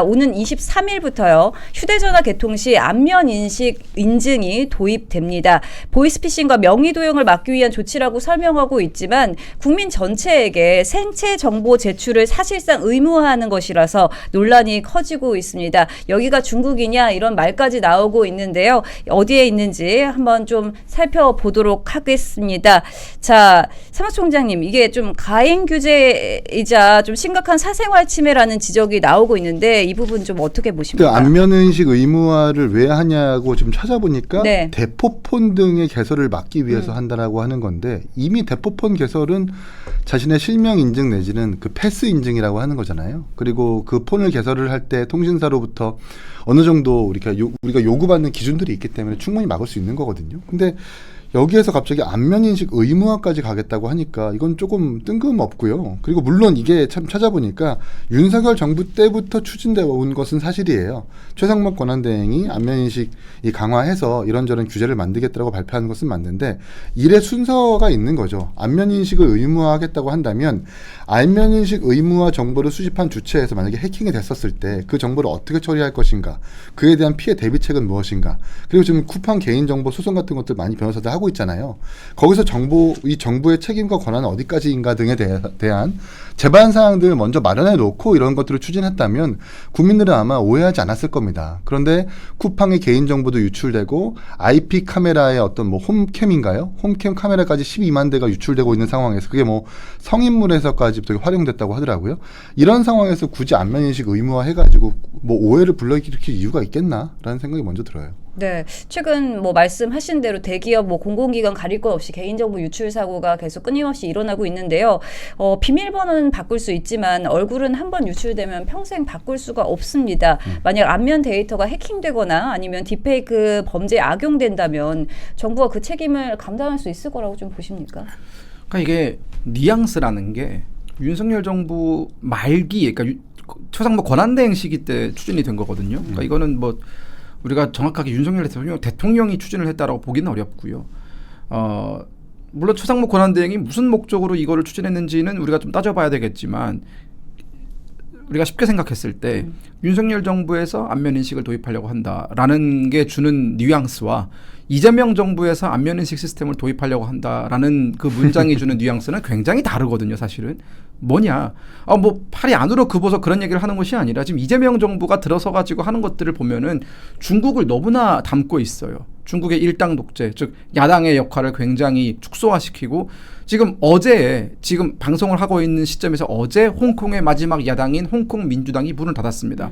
오는 23일부터요. 휴대전화 개통 시 안면 인식 인증이 도입됩니다. 보이스피싱과 명의 도용을 막기 위한 조치라고 설명하고 있지만 국민 전체에게 생체 정보 제출을 사실상 의무화하는 것이라서 논란이 커지고 있습니다. 여기가 중국이냐 이런 말까지 나오고 있는데요. 어디에 있는지 한번 좀 살펴보도록 하겠습니다. 자, 사무총장님, 이게 좀 가행 규제이자 좀 심각한 사생활 침해라는 지적이 나오고 있는데 이 부분 좀 어떻게 보십니까? 안면인식 의무화를 왜 하냐고 좀 찾아보니까 네. 대포폰 등의 개설을 막기 위해서 한다라고 하는 건데 이미 대포폰 개설은 자신의 실명 인증 내지는 그 패스 인증이라고 하는 거잖아요. 그리고 그 폰을 개설을 할 때 통신사로부터 어느 정도 우리가 요구받는 기준들이 있기 때문에 충분히 막을 수 있는 거거든요. 근데 여기에서 갑자기 안면인식 의무화까지 가겠다고 하니까 이건 조금 뜬금없고요. 그리고 물론 이게 참 찾아보니까 윤석열 정부 때부터 추진되어 온 것은 사실이에요. 최상목 권한대행이 안면인식이 강화해서 이런저런 규제를 만들겠다고 발표하는 것은 맞는데 일의 순서가 있는 거죠. 안면인식을 의무화하겠다고 한다면 안면인식 의무화 정보를 수집한 주체에서 만약에 해킹이 됐었을 때 그 정보를 어떻게 처리할 것인가, 그에 대한 피해 대비책은 무엇인가, 그리고 지금 쿠팡 개인정보 소송 같은 것들 많이 변호사들 하고 있잖아요. 거기서 이 정부의 책임과 권한은 어디까지인가 등에 대한 제반 사항들을 먼저 마련해 놓고 이런 것들을 추진했다면 국민들은 아마 오해하지 않았을 겁니다. 그런데 쿠팡의 개인정보도 유출되고 IP 카메라의 어떤 뭐 홈캠인가요? 홈캠 카메라까지 12만 대가 유출되고 있는 상황에서 그게 뭐 성인물에서까지 활용됐다고 하더라고요. 이런 상황에서 굳이 안면인식 의무화 해가지고 뭐 오해를 불러일으킬 이유가 있겠나라는 생각이 먼저 들어요. 네, 최근 뭐 말씀하신 대로 대기업 뭐 공공기관 가릴 것 없이 개인정보 유출 사고가 계속 끊임없이 일어나고 있는데요. 비밀번호는 바꿀 수 있지만 얼굴은 한번 유출되면 평생 바꿀 수가 없습니다. 만약 안면 데이터가 해킹되거나 아니면 딥페이크 범죄에 악용된다면 정부가 그 책임을 감당할 수 있을 거라고 좀 보십니까? 그러니까 이게 뉘앙스라는 게 윤석열 정부 말기, 그러니까 최상목 권한대행 시기 때 추진이 된 거거든요. 그러니까 이거는 뭐 우리가 정확하게 윤석열 대통령이 추진을 했다라고 보기는 어렵고요. 물론 최상목 권한대행이 무슨 목적으로 이거를 추진했는지는 우리가 좀 따져봐야 되겠지만 우리가 쉽게 생각했을 때 윤석열 정부에서 안면인식을 도입하려고 한다라는 게 주는 뉘앙스와 이재명 정부에서 안면인식 시스템을 도입하려고 한다라는 그 문장이 주는 뉘앙스는 굉장히 다르거든요. 사실은 뭐냐, 뭐 팔이 안으로 굽어서 그런 얘기를 하는 것이 아니라 지금 이재명 정부가 들어서 가지고 하는 것들을 보면은 중국을 너무나 닮고 있어요. 중국의 일당 독재, 즉 야당의 역할을 굉장히 축소화시키고 지금 방송을 하고 있는 시점에서 어제 홍콩의 마지막 야당인 홍콩 민주당이 문을 닫았습니다.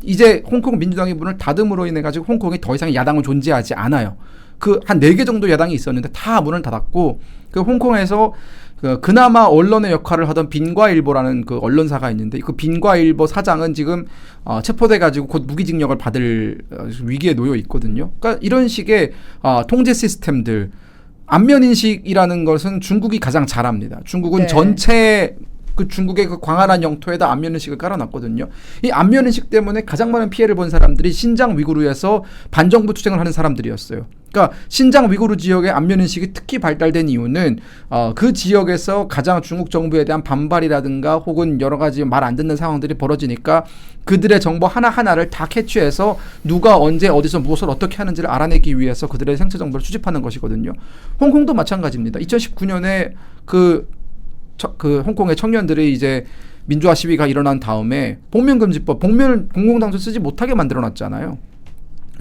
이제 홍콩 민주당이 문을 닫음으로 인해 가지고 홍콩이 더 이상 야당은 존재하지 않아요. 그 한 4개 정도 야당이 있었는데 다 문을 닫았고 그 홍콩에서 그나마 언론의 역할을 하던 빈과일보라는 그 언론사가 있는데 그 빈과일보 사장은 지금 체포돼 가지고 곧 무기징역을 받을 위기에 놓여 있거든요. 그러니까 이런 식의 통제 시스템들, 안면인식이라는 것은 중국이 가장 잘합니다. 중국은 네. 전체 그 중국의 그 광활한 영토에다 안면인식을 깔아놨거든요. 이 안면인식 때문에 가장 많은 피해를 본 사람들이 신장 위구르에서 반정부 투쟁을 하는 사람들이었어요. 그러니까 신장 위구르 지역의 안면인식이 특히 발달된 이유는 그 지역에서 가장 중국 정부에 대한 반발이라든가 혹은 여러 가지 말 안 듣는 상황들이 벌어지니까 그들의 정보 하나하나를 다 캐치해서 누가 언제 어디서 무엇을 어떻게 하는지를 알아내기 위해서 그들의 생체 정보를 수집하는 것이거든요. 홍콩도 마찬가지입니다. 2019년에 그 홍콩의 청년들이 이제 민주화 시위가 일어난 다음에 복면금지법, 복면을 공공장소 쓰지 못하게 만들어놨잖아요.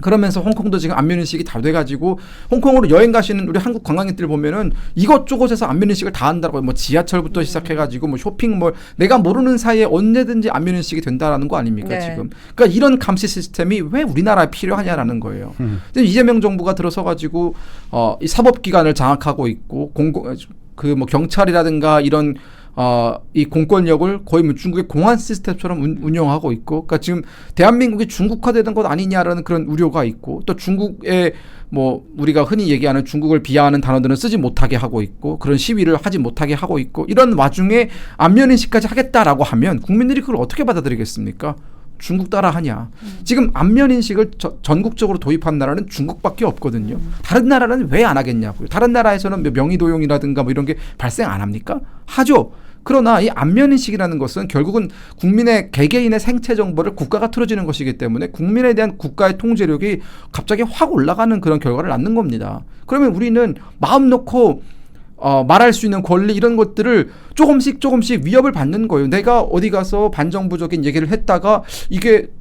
그러면서 홍콩도 지금 안면인식이 다 돼가지고 홍콩으로 여행 가시는 우리 한국 관광객들 보면은 이것저것에서 안면인식을 다 한다고, 뭐 지하철부터 시작해가지고 뭐 쇼핑몰, 내가 모르는 사이에 언제든지 안면인식이 된다라는 거 아닙니까? 네. 지금. 그러니까 이런 감시 시스템이 왜 우리나라에 필요하냐라는 거예요. 이재명 정부가 들어서가지고 이 사법기관을 장악하고 있고 뭐 경찰이라든가 이런 이 공권력을 거의 뭐 중국의 공안 시스템처럼 운영하고 있고, 그러니까 지금 대한민국이 중국화되는 것 아니냐라는 그런 우려가 있고, 또 중국의 뭐 우리가 흔히 얘기하는 중국을 비하하는 단어들은 쓰지 못하게 하고 있고, 그런 시위를 하지 못하게 하고 있고, 이런 와중에 안면인식까지 하겠다라고 하면 국민들이 그걸 어떻게 받아들이겠습니까? 중국 따라 하냐. 지금 안면인식을 전국적으로 도입한 나라는 중국밖에 없거든요. 다른 나라는 왜 안 하겠냐고요. 다른 나라에서는 명의도용이라든가 뭐 이런 게 발생 안 합니까? 하죠. 그러나 이 안면인식이라는 것은 결국은 국민의 개개인의 생체 정보를 국가가 틀어주는 것이기 때문에 국민에 대한 국가의 통제력이 갑자기 확 올라가는 그런 결과를 낳는 겁니다. 그러면 우리는 마음 놓고 말할 수 있는 권리 이런 것들을 조금씩 위협을 받는 거예요. 내가 어디 가서 반정부적인 얘기를 했다가 이게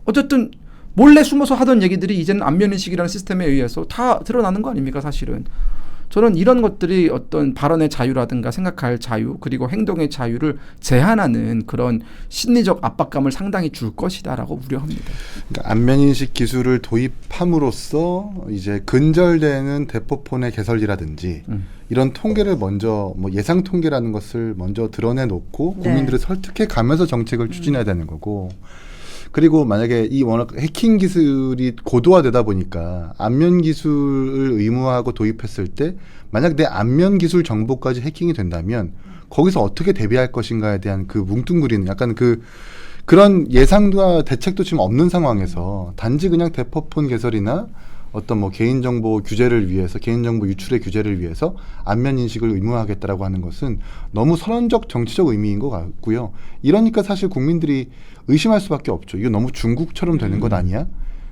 어쨌든 몰래 숨어서 하던 얘기들이 이제는 안면인식이라는 시스템에 의해서 다 드러나는 거 아닙니까 사실은. 저는 이런 것들이 어떤 발언의 자유라든가 생각할 자유 그리고 행동의 자유를 제한하는 그런 심리적 압박감을 상당히 줄 것이다라고 우려합니다. 그러니까 안면인식 기술을 도입함으로써 이제 근절되는 대포폰의 개설이라든지 이런 통계를 먼저 뭐 예상 통계라는 것을 먼저 드러내놓고 네. 국민들을 설득해 가면서 정책을 추진해야 되는 거고. 그리고 만약에 이 워낙 해킹 기술이 고도화되다 보니까 안면 기술을 의무화하고 도입했을 때 만약 내 안면 기술 정보까지 해킹이 된다면 거기서 어떻게 대비할 것인가에 대한 그 뭉뚱그리는 약간 그런 예상과 대책도 지금 없는 상황에서 단지 그냥 대포폰 개설이나 어떤 뭐 개인정보 규제를 위해서 개인정보 유출의 규제를 위해서 안면 인식을 의무화하겠다라고 하는 것은 너무 선언적 정치적 의미인 것 같고요. 이러니까 사실 국민들이 의심할 수밖에 없죠. 이거 너무 중국처럼 되는 것 아니야?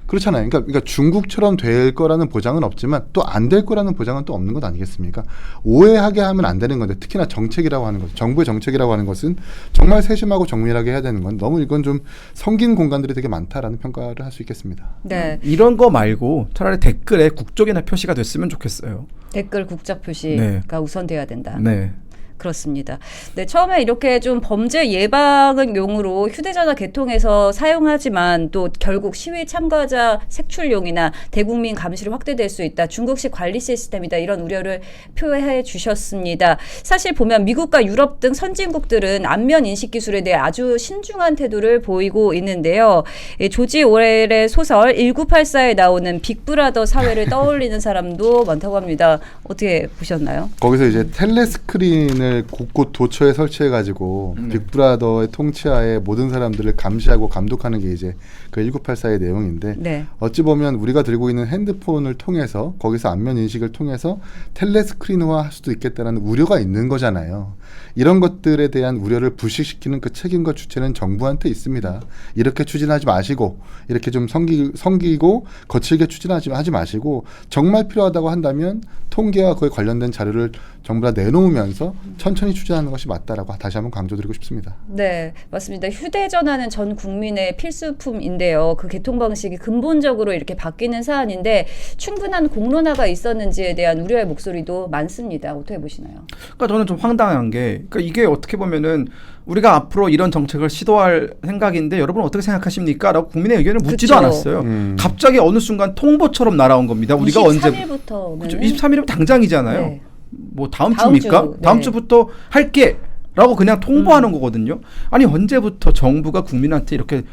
그렇잖아요. 그러니까 중국처럼 될 거라는 보장은 없지만 또 안 될 거라는 보장은 또 없는 것 아니겠습니까? 오해하게 하면 안 되는 건데 특히나 정책이라고 하는 것, 정부의 정책이라고 하는 것은 정말 세심하고 정밀하게 해야 되는 건 너무 이건 좀 성긴 공간들이 되게 많다라는 평가를 할 수 있겠습니다. 네. 이런 거 말고 차라리 댓글에 국적이나 표시가 됐으면 좋겠어요. 댓글 국적 표시가 우선돼야 된다. 네. 그렇습니다. 네, 처음에 이렇게 좀 범죄 예방용으로 휴대전화 개통해서 사용하지만 또 결국 시위 참가자 색출용이나 대국민 감시로 확대될 수 있다. 중국식 관리 시스템이다. 이런 우려를 표해 주셨습니다. 사실 보면 미국과 유럽 등 선진국들은 안면 인식 기술에 대해 아주 신중한 태도를 보이고 있는데요. 조지 오웰의 소설 1984에 나오는 빅브라더 사회를 떠올리는 사람도 많다고 합니다. 어떻게 보셨나요? 거기서 이제 텔레스크린을 곳곳 도처에 설치해가지고 빅브라더의 통치하에 모든 사람들을 감시하고 감독하는 게 이제 그 1984의 내용인데 네. 어찌 보면 우리가 들고 있는 핸드폰을 통해서 거기서 안면 인식을 통해서 텔레스크린화 할 수도 있겠다는 우려가 있는 거잖아요. 이런 것들에 대한 우려를 불식시키는 그 책임과 주체는 정부한테 있습니다. 이렇게 추진하지 마시고 이렇게 좀 성기고 거칠게 추진하지 마시고 정말 필요하다고 한다면 통계와 그에 관련된 자료를 정부가 내놓으면서 천천히 추진하는 것이 맞다라고 다시 한번 강조드리고 싶습니다. 네, 맞습니다. 휴대전화는 전 국민의 필수품인데요. 그 개통 방식이 근본적으로 이렇게 바뀌는 사안인데 충분한 공론화가 있었는지에 대한 우려의 목소리도 많습니다. 어떻게 보시나요? 그러니까 저는 좀 황당한 게 그러니까 이게 어떻게 보면은 우리가 앞으로 이런 정책을 시도할 생각인데 여러분 어떻게 생각하십니까? 라고 국민의 의견을 묻지도 그쵸. 않았어요. 갑자기 어느 순간 통보처럼 날아온 겁니다. 우리가 언제 23일부터 그렇죠. 23일이면 당장이잖아요. 네. 뭐 다음 다음 주입니까? 주, 네. 다음 주부터 할게 라고 그냥 통보하는 거거든요. 아니 언제부터 정부가 국민한테 이렇게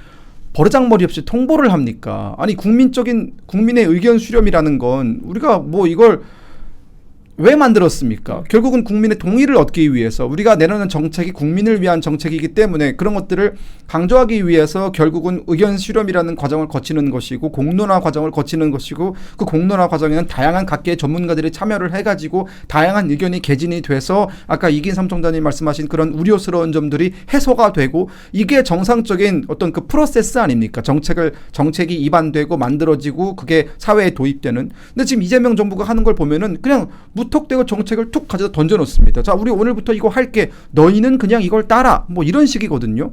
버르장머리 없이 통보를 합니까? 아니 국민의 의견 수렴이라는 건 우리가 뭐 이걸 왜 만들었습니까? 결국은 국민의 동의를 얻기 위해서 우리가 내놓는 정책이 국민을 위한 정책이기 때문에 그런 것들을 강조하기 위해서 결국은 의견 수렴이라는 과정을 거치는 것이고 공론화 과정을 거치는 것이고 그 공론화 과정에는 다양한 각계의 전문가들이 참여를 해가지고 다양한 의견이 개진이 돼서 아까 이긴삼 총장님 말씀하신 그런 우려스러운 점들이 해소가 되고 이게 정상적인 어떤 그 프로세스 아닙니까? 정책이 입안되고 만들어지고 그게 사회에 도입되는. 근데 지금 이재명 정부가 하는 걸 보면은 그냥 무턱대고 정책을 툭 가져다 던져놓습니다. 자, 우리 오늘부터 이거 할게. 너희는 그냥 이걸 따라. 뭐 이런 식이거든요.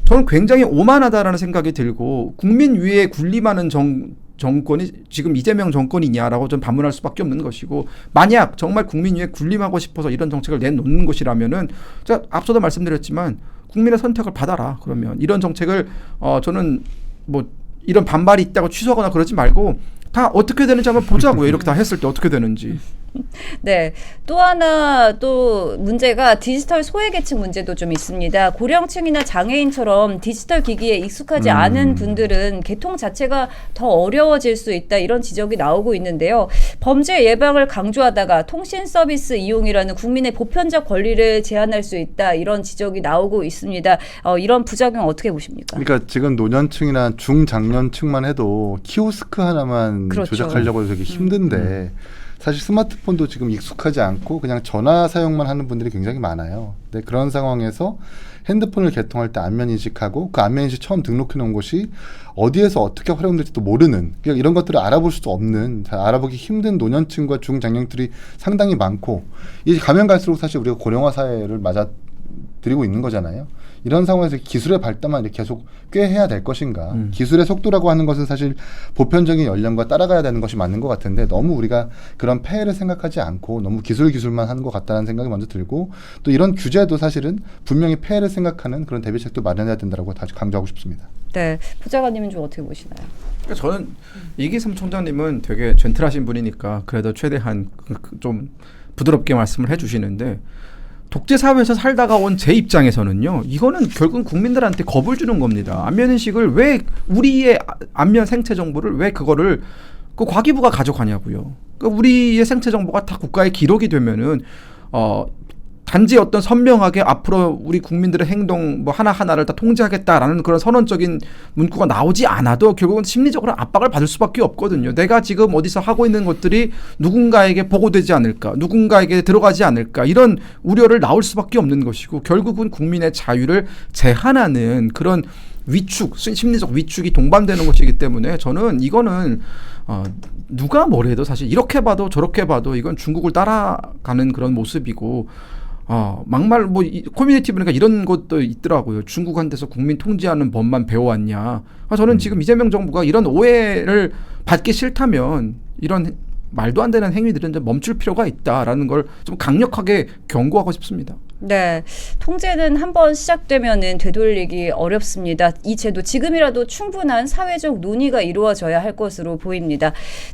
저는 굉장히 오만하다라는 생각이 들고 국민 위에 군림하는 정권이 지금 이재명 정권이냐라고 좀 반문할 수밖에 없는 것이고 만약 정말 국민 위에 군림하고 싶어서 이런 정책을 내놓는 것이라면은 제가 앞서도 말씀드렸지만 국민의 선택을 받아라. 그러면 이런 정책을 저는 뭐 이런 반발이 있다고 취소하거나 그러지 말고 다 어떻게 되는지 한번 보자고요. 이렇게 다 했을 때 어떻게 되는지. 네. 또 하나 또 문제가 디지털 소외계층 문제도 좀 있습니다. 고령층이나 장애인처럼 디지털 기기에 익숙하지 않은 분들은 개통 자체가 더 어려워질 수 있다. 이런 지적이 나오고 있는데요. 범죄 예방을 강조하다가 통신 서비스 이용이라는 국민의 보편적 권리를 제한할 수 있다. 이런 지적이 나오고 있습니다. 이런 부작용 어떻게 보십니까? 그러니까 지금 노년층이나 중장년층만 해도 키오스크 하나만 그렇죠. 조작하려고 해도 되게 힘든데 사실 스마트폰도 지금 익숙하지 않고 그냥 전화 사용만 하는 분들이 굉장히 많아요. 근데 그런 상황에서 핸드폰을 개통할 때 안면 인식하고 그 안면 인식 처음 등록해 놓은 곳이 어디에서 어떻게 활용될지도 모르는, 그냥 이런 것들을 알아볼 수도 없는, 알아보기 힘든 노년층과 중장년들이 상당히 많고, 이 가면 갈수록 사실 우리가 고령화 사회를 맞아들이고 있는 거잖아요. 이런 상황에서 기술의 발달만 이렇게 계속 꾀해야 될 것인가. 기술의 속도라고 하는 것은 사실 보편적인 연령과 따라가야 되는 것이 맞는 것 같은데, 너무 우리가 그런 폐해를 생각하지 않고 너무 기술만 하는 것 같다는 생각이 먼저 들고, 또 이런 규제도 사실은 분명히 폐해를 생각하는 그런 대비책도 마련해야 된다고 다시 강조하고 싶습니다. 네, 부장관님은 좀 어떻게 보시나요? 그러니까 저는 이기삼 총장님은 되게 젠틀하신 분이니까 그래도 최대한 좀 부드럽게 말씀을 해주시는데, 독재 사회에서 살다가 온 제 입장에서는요, 이거는 결국은 국민들한테 겁을 주는 겁니다. 안면 인식을 왜, 우리의 안면 생체 정보를 왜 그거를 그 과기부가 가져가냐고요. 그러니까 우리의 생체 정보가 다 국가의 기록이 되면은 단지 어떤 선명하게 앞으로 우리 국민들의 행동 뭐 하나하나를 다 통제하겠다라는 그런 선언적인 문구가 나오지 않아도 결국은 심리적으로 압박을 받을 수밖에 없거든요. 내가 지금 어디서 하고 있는 것들이 누군가에게 보고되지 않을까, 누군가에게 들어가지 않을까, 이런 우려를 나올 수밖에 없는 것이고, 결국은 국민의 자유를 제한하는 그런 위축, 심리적 위축이 동반되는 것이기 때문에 저는 이거는 누가 뭘 해도 사실 이렇게 봐도 저렇게 봐도 이건 중국을 따라가는 그런 모습이고, 막말 뭐 커뮤니티 보니까 이런 것도 있더라고요. 중국한테서 국민 통제하는 법만 배워왔냐. 저는 지금 이재명 정부가 이런 오해를 받기 싫다면 이런 말도 안 되는 행위들은 좀 멈출 필요가 있다라는 걸 좀 강력하게 경고하고 싶습니다. 네, 통제는 한번 시작되면은 되돌리기 어렵습니다. 이 제도 지금이라도 충분한 사회적 논의가 이루어져야 할 것으로 보입니다.